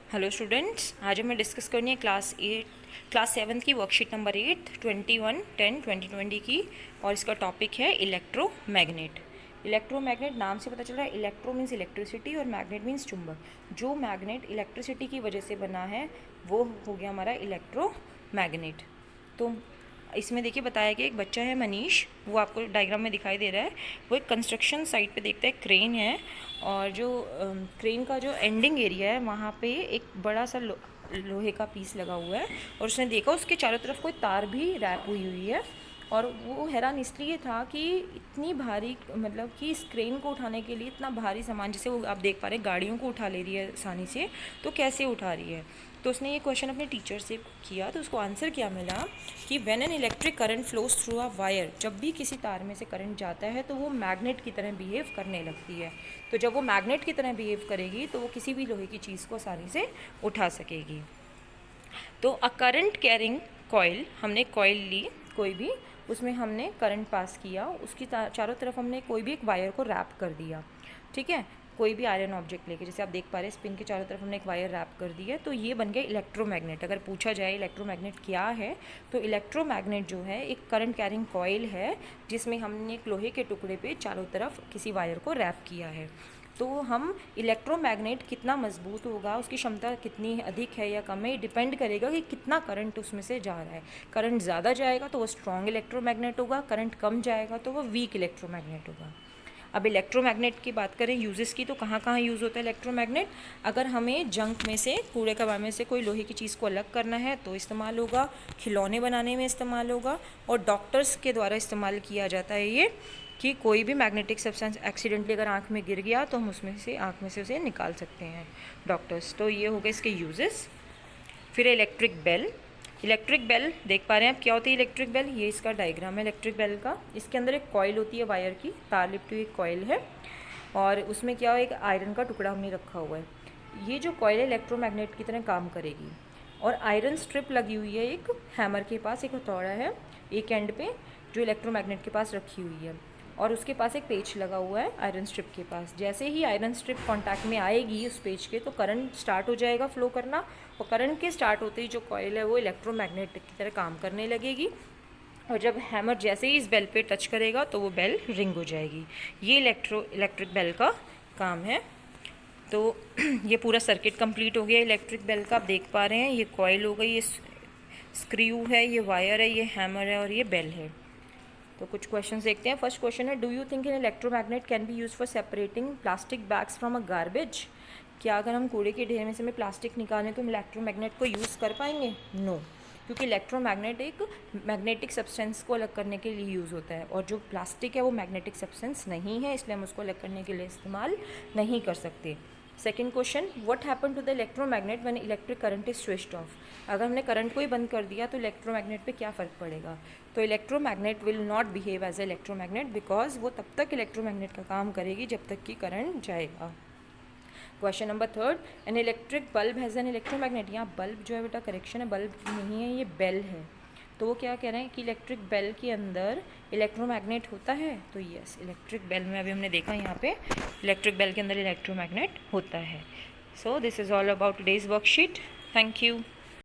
Hello students, आज हमें discuss करनी है क्लास 7 की वर्कशीट नंबर 8 21-10-2020 की। और इसका टॉपिक है इलेक्ट्रोमैग्नेट। इलेक्ट्रोमैग्नेट नाम से पता चल रहा है, इलेक्ट्रो मीन्स इलेक्ट्रिसिटी और मैग्नेट मीन्स चुंबक। जो मैग्नेट इलेक्ट्रिसिटी की वजह से बना है वो हो गया हमारा इलेक्ट्रोमैग्नेट। तो इसमें देखिए बताया कि एक बच्चा है मनीष, वो आपको डायग्राम में दिखाई दे रहा है। वो एक कंस्ट्रक्शन साइट पे देखता है क्रेन है, और जो क्रेन का जो एंडिंग एरिया है वहाँ पे एक बड़ा सा लोहे का पीस लगा हुआ है। और उसने देखा उसके चारों तरफ कोई तार भी रैप हुई हुई है। और वो हैरान इसलिए था कि इतनी भारी, मतलब कि इस क्रेन को उठाने के लिए इतना भारी सामान, जैसे वो आप देख पा रहे हैं गाड़ियों को उठा ले रही है आसानी से, तो कैसे उठा रही है। तो उसने ये क्वेश्चन अपने टीचर से किया, तो उसको आंसर क्या मिला कि when an electric current flows through a wire, जब भी किसी तार में से करंट जाता है तो वो मैग्नेट की तरह बिहेव करने लगती है। तो जब वो मैग्नेट की तरह बिहेव करेगी तो वो किसी भी लोहे की चीज़ को आसानी से उठा सकेगी। तो अ करंट कैरिंग कॉइल, हमने कॉइल ली कोई भी, उसमें हमने करंट पास किया, उसकी चारों तरफ हमने कोई भी एक वायर को रैप कर दिया। ठीक है, कोई भी आयरन ऑब्जेक्ट लेके, जैसे आप देख पा रहे हैं स्पिन के चारों तरफ हमने एक वायर रैप कर दी है, तो ये बन गया इलेक्ट्रोमैग्नेट। अगर पूछा जाए इलेक्ट्रोमैग्नेट क्या है, तो इलेक्ट्रोमैग्नेट जो है एक करंट कैरिंग कॉइल है जिसमें हमने एक लोहे के टुकड़े पे चारों तरफ किसी वायर को रैप किया है। तो हम इलेक्ट्रोमैग्नेट कितना मजबूत होगा, उसकी क्षमता कितनी अधिक है या कम है, डिपेंड करेगा कि कितना करंट उसमें से जा रहा है। करंट ज़्यादा जाएगा तो वो स्ट्रॉन्ग इलेक्ट्रोमैग्नेट होगा, करंट कम जाएगा तो वो वीक इलेक्ट्रोमैग्नेट होगा। अब इलेक्ट्रोमैग्नेट की बात करें यूजेस की, तो कहाँ कहाँ यूज़ होता है इलेक्ट्रोमैग्नेट। अगर हमें जंक में से, कूड़े कबाड़ में से कोई लोहे की चीज़ को अलग करना है तो इस्तेमाल होगा, खिलौने बनाने में इस्तेमाल होगा, और डॉक्टर्स के द्वारा इस्तेमाल किया जाता है ये, कि कोई भी मैग्नेटिक सब्सटेंस एक्सीडेंटली अगर आँख में गिर गया तो हम उसमें से आँख में से उसे निकाल सकते हैं डॉक्टर्स। तो ये हो गए इसके यूजेस। फिर इलेक्ट्रिक बेल। इलेक्ट्रिक बेल देख पा रहे हैं आप, क्या होती है इलेक्ट्रिक बेल, ये इसका डायग्राम है इलेक्ट्रिक बेल का। इसके अंदर एक कॉइल होती है वायर की, तार लिपटी हुई एक कॉइल है, और उसमें क्या एक आयरन का टुकड़ा हमने रखा हुआ है। ये जो कॉइल है इलेक्ट्रोमैग्नेट की तरह काम करेगी। और आयरन स्ट्रिप लगी हुई है एक हैमर के पास, एक हथौड़ा है एक एंड पे जो इलेक्ट्रोमैग्नेट के पास रखी हुई है, और उसके पास एक पेच लगा हुआ है आयरन स्ट्रिप के पास। जैसे ही आयरन स्ट्रिप कांटेक्ट में आएगी उस पेच के, तो करंट स्टार्ट हो जाएगा फ्लो करना, और करंट के स्टार्ट होते ही जो कॉइल है वो इलेक्ट्रोमैग्नेट की तरह काम करने लगेगी। और जब हैमर जैसे ही इस बेल पे टच करेगा तो वो बेल रिंग हो जाएगी। ये इलेक्ट्रिक बेल का काम है। तो ये पूरा सर्किट कंप्लीट हो गया इलेक्ट्रिक बेल का। आप देख पा रहे हैं ये कॉइल हो गई, ये स्क्रू है, ये वायर है, ये हैमर है, और ये बेल है। तो कुछ क्वेश्चंस देखते हैं। फर्स्ट क्वेश्चन है, do you think an electromagnet can be use for separating plastic bags from a garbage. क्या अगर हम कूड़े के ढेर में से हमें प्लास्टिक निकालें तो हम इलेक्ट्रोमैग्नेट को यूज़ कर पाएंगे? नो, क्योंकि इलेक्ट्रोमैग्नेट एक मैग्नेटिक सब्सटेंस को अलग करने के लिए यूज़ होता है, और जो प्लास्टिक है वो मैग्नेटिक सब्सटेंस नहीं है, इसलिए हम उसको अलग करने के लिए इस्तेमाल नहीं कर सकते। Second question, what happen to the electromagnet when electric current is switched off. अगर हमने करंट को ही बंद कर दिया तो इलेक्ट्रोमैग्नेट पे क्या फ़र्क पड़ेगा। तो electromagnet will not behave as a electromagnet, because वो तब तक इलेक्ट्रोमैग्नेट का काम करेगी जब तक कि करंट जाएगा। Question number third, an electric bulb has an electromagnet. यहाँ बल्ब जो है बेटा करेक्शन है, बल्ब नहीं है, ये बेल है। तो वो क्या कह रहे हैं कि इलेक्ट्रिक बेल के अंदर इलेक्ट्रोमैग्नेट होता है। तो यस, इलेक्ट्रिक बेल में अभी हमने देखा यहाँ पे इलेक्ट्रिक बेल के अंदर इलेक्ट्रोमैग्नेट होता है। So this is all about today's worksheet. Thank you.